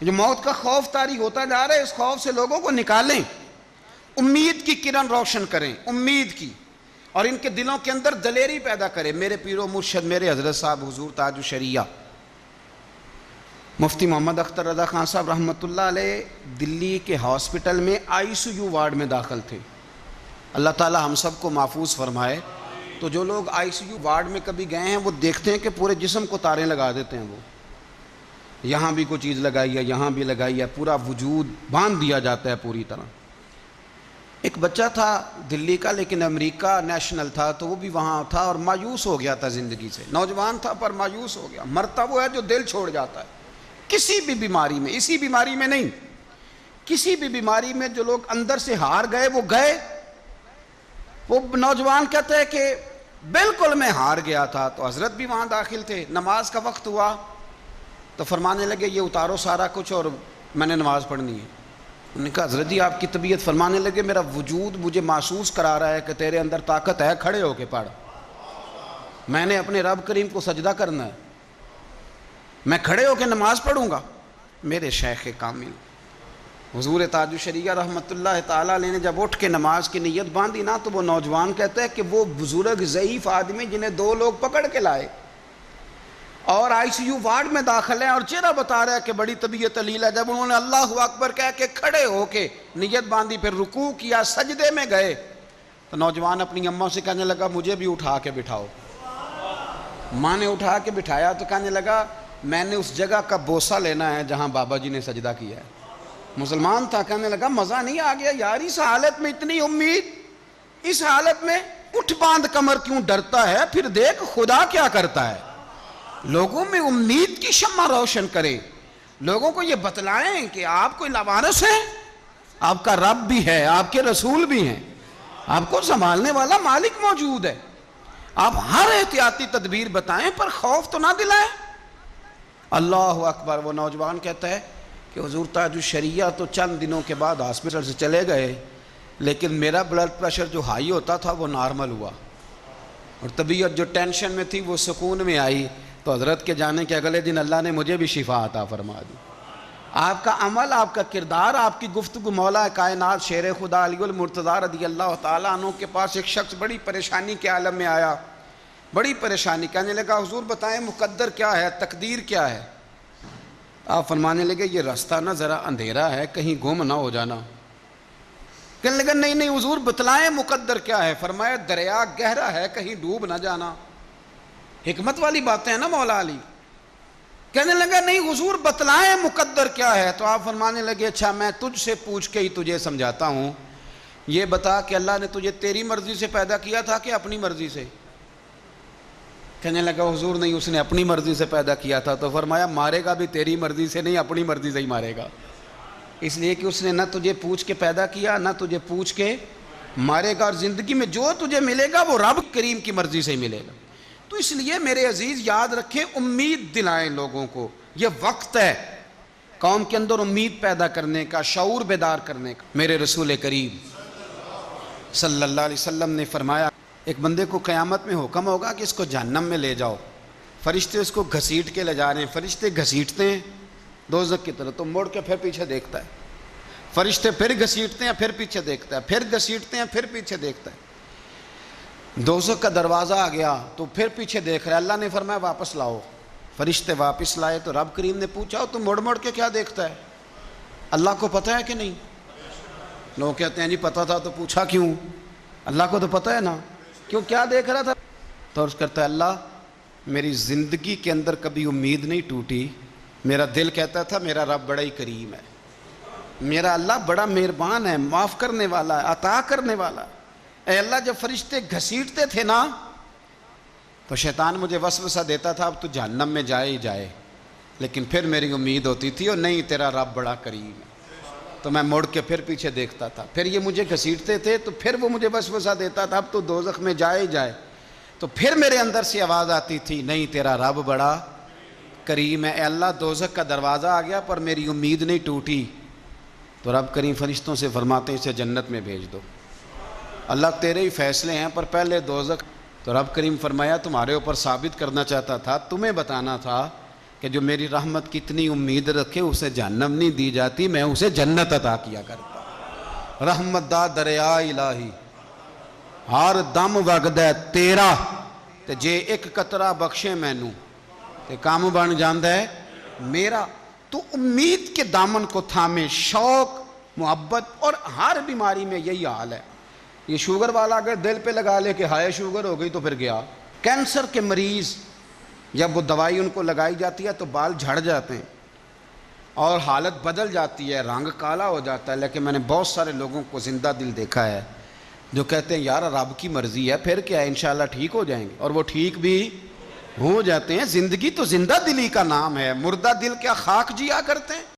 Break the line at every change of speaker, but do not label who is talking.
جو موت کا خوف طاری ہوتا جا رہا ہے، اس خوف سے لوگوں کو نکالیں، امید کی کرن روشن کریں، امید کی، اور ان کے دلوں کے اندر دلیری پیدا کریں۔ میرے پیر و مرشد میرے حضرت صاحب حضور تاج الشریعہ مفتی محمد اختر رضا خان صاحب رحمۃ اللہ علیہ دلی کے ہاسپٹل میں ICU وارڈ میں داخل تھے۔ اللہ تعالی ہم سب کو محفوظ فرمائے۔ تو جو لوگ ICU وارڈ میں کبھی گئے ہیں وہ دیکھتے ہیں کہ پورے جسم کو تاریں لگا دیتے ہیں، وہ یہاں بھی کوئی چیز لگائی ہے، یہاں بھی لگائی ہے، پورا وجود باندھ دیا جاتا ہے پوری طرح۔ ایک بچہ تھا دلی کا لیکن امریکہ نیشنل تھا، تو وہ بھی وہاں تھا اور مایوس ہو گیا تھا زندگی سے۔ نوجوان تھا پر مایوس ہو گیا۔ مرتا وہ ہے جو دل چھوڑ جاتا ہے کسی بھی بیماری میں، اسی بیماری میں نہیں، کسی بھی بیماری میں جو لوگ اندر سے ہار گئے وہ گئے۔ وہ نوجوان کہتا ہے کہ بالکل میں ہار گیا تھا۔ تو حضرت بھی وہاں داخل تھے، نماز کا وقت ہوا تو فرمانے لگے یہ اتارو سارا کچھ اور میں نے نماز پڑھنی ہے۔ انہوں نے کہا حضرت جی آپ کی طبیعت، فرمانے لگے میرا وجود مجھے محسوس کرا رہا ہے کہ تیرے اندر طاقت ہے، کھڑے ہو کے پڑھ، میں نے اپنے رب کریم کو سجدہ کرنا ہے، میں کھڑے ہو کے نماز پڑھوں گا۔ میرے شیخ کامل حضور تاج الشریعہ رحمۃ اللہ تعالی علیہ نے جب اٹھ کے نماز کی نیت باندھی نا، تو وہ نوجوان کہتا ہے کہ وہ بزرگ ضعیف آدمی جنہیں 2 لوگ پکڑ کے لائے اور ICU وارڈ میں داخل ہیں اور چہرہ بتا رہا ہے کہ بڑی طبیعت علیل ہے، جب انہوں نے اللہ اکبر کہہ کے کھڑے ہو کے نیت باندھی، پھر رکوع کیا، سجدے میں گئے، تو نوجوان اپنی اماں سے کہنے لگا مجھے بھی اٹھا کے بٹھاؤ۔ ماں نے اٹھا کے بٹھایا تو کہنے لگا میں نے اس جگہ کا بوسہ لینا ہے جہاں بابا جی نے سجدہ کیا ہے۔ مسلمان تھا، کہنے لگا مزہ نہیں آ گیا یار، اس حالت میں اتنی امید، اس حالت میں اٹھ باندھ کمر کیوں ڈرتا ہے، پھر دیکھ خدا کیا کرتا ہے۔ لوگوں میں امید کی شمع روشن کریں، لوگوں کو یہ بتلائیں کہ آپ کوئی لاوارث ہے، آپ کا رب بھی ہے، آپ کے رسول بھی ہیں، آپ کو سنبھالنے والا مالک موجود ہے۔ آپ ہر احتیاطی تدبیر بتائیں پر خوف تو نہ دلائیں۔ اللہ اکبر۔ وہ نوجوان کہتا ہے کہ حضور تاج الشریعہ تو چند دنوں کے بعد ہاسپٹل سے چلے گئے، لیکن میرا بلڈ پریشر جو ہائی ہوتا تھا وہ نارمل ہوا، اور طبیعت جو ٹینشن میں تھی وہ سکون میں آئی۔ تو حضرت کے جانے کے اگلے دن اللہ نے مجھے بھی شفا عطا فرما دی۔ آپ کا عمل، آپ کا کردار، آپ کی گفتگو، مولا کائنات شیر خدا علی المرتضیٰ رضی اللہ تعالیٰ عنہ کے پاس ایک شخص بڑی پریشانی کے عالم میں آیا، بڑی پریشانی، کہنے لگا حضور بتائیں مقدر کیا ہے، تقدیر کیا ہے۔ آپ فرمانے لگے یہ راستہ نا ذرا اندھیرا ہے، کہیں گم نہ ہو جانا۔ کہنے لگا نہیں نہیں حضور بتلائیں مقدر کیا ہے۔ فرمایا دریا گہرا ہے، کہیں ڈوب نہ جانا۔ حکمت والی باتیں ہیں نا مولا علی۔ کہنے لگا نہیں حضور بتلائیں مقدر کیا ہے۔ تو آپ فرمانے لگے اچھا میں تجھ سے پوچھ کے ہی تجھے سمجھاتا ہوں، یہ بتا کہ اللہ نے تجھے تیری مرضی سے پیدا کیا تھا کہ اپنی مرضی سے؟ کہنے لگا حضور نہیں، اس نے اپنی مرضی سے پیدا کیا تھا۔ تو فرمایا مارے گا بھی تیری مرضی سے نہیں، اپنی مرضی سے ہی مارے گا، اس لیے کہ اس نے نہ تجھے پوچھ کے پیدا کیا نہ تجھے پوچھ کے مارے گا، اور زندگی میں جو تجھے ملے گا وہ رب کریم کی مرضی سے ہی ملے گا۔ تو اس لیے میرے عزیز یاد رکھیں، امید دلائیں لوگوں کو، یہ وقت ہے قوم کے اندر امید پیدا کرنے کا، شعور بیدار کرنے کا۔ میرے رسول کریم صلی اللہ علیہ وسلم نے فرمایا ایک بندے کو قیامت میں حکم ہوگا کہ اس کو جہنم میں لے جاؤ، فرشتے اس کو گھسیٹ کے لے جا رہے ہیں، فرشتے گھسیٹتے ہیں دوزخ کی طرف، تو مڑ کے پھر پیچھے دیکھتا ہے، فرشتے پھر گھسیٹتے ہیں پھر پیچھے دیکھتا ہے، پھر گھسیٹتے ہیں پھر پیچھے دیکھتا ہے، دوزخ کا دروازہ آ گیا تو پھر پیچھے دیکھ رہا ہے۔ اللہ نے فرمایا واپس لاؤ، فرشتے واپس لائے تو رب کریم نے پوچھا تو مڑ مڑ کے کیا دیکھتا ہے؟ اللہ کو پتہ ہے کہ نہیں؟ لوگ کہتے ہیں جی پتہ تھا تو پوچھا کیوں؟ اللہ کو تو پتہ ہے نا، کیوں کیا دیکھ رہا تھا؟ تو عرض کرتا ہے اللہ میری زندگی کے اندر کبھی امید نہیں ٹوٹی، میرا دل کہتا تھا میرا رب بڑا ہی کریم ہے، میرا اللہ بڑا مہربان ہے، معاف کرنے والا ہے، عطا کرنے والا ہے۔ اے اللہ جب فرشتے گھسیٹتے تھے نا تو شیطان مجھے وسوسہ دیتا تھا اب تو جہنم میں جائے ہی جائے، لیکن پھر میری امید ہوتی تھی اور نہیں تیرا رب بڑا کریم ہے، تو میں مڑ کے پھر پیچھے دیکھتا تھا، پھر یہ مجھے گھسیٹتے تھے تو پھر وہ مجھے وسوسہ دیتا تھا اب تو دوزخ میں جائے ہی جائے، تو پھر میرے اندر سے آواز آتی تھی نہیں تیرا رب بڑا کریم ہے۔ اے اللہ دوزخ کا دروازہ آ گیا پر میری امید نہیں ٹوٹی، تو رب کریم فرشتوں سے فرماتے ہیں اسے جنت میں بھیج دو، اللہ تیرے ہی فیصلے ہیں پر پہلے دوزخ۔ تو رب کریم فرمایا تمہارے اوپر ثابت کرنا چاہتا تھا، تمہیں بتانا تھا کہ جو میری رحمت کی اتنی امید رکھے اسے جہنم نہیں دی جاتی، میں اسے جنت عطا کیا کرتا۔ رحمت دا دریا الہی ہر دم وگدا تیرا، تے جے ایک قطرہ بخشے مینوں تے کام بن جاندا ہے میرا۔ تو امید کے دامن کو تھامے، شوق، محبت، اور ہر بیماری میں یہی حال ہے۔ یہ شوگر والا اگر دل پہ لگا لے کہ ہائے شوگر ہو گئی تو پھر گیا۔ کینسر کے مریض جب وہ دوائی ان کو لگائی جاتی ہے تو بال جھڑ جاتے ہیں اور حالت بدل جاتی ہے، رنگ کالا ہو جاتا ہے، لیکن میں نے بہت سارے لوگوں کو زندہ دل دیکھا ہے جو کہتے ہیں یار رب کی مرضی ہے، پھر کیا ہے، انشاءاللہ ٹھیک ہو جائیں گے، اور وہ ٹھیک بھی ہو جاتے ہیں۔ زندگی تو زندہ دلی کا نام ہے، مردہ دل کیا خاک جیا کرتے ہیں؟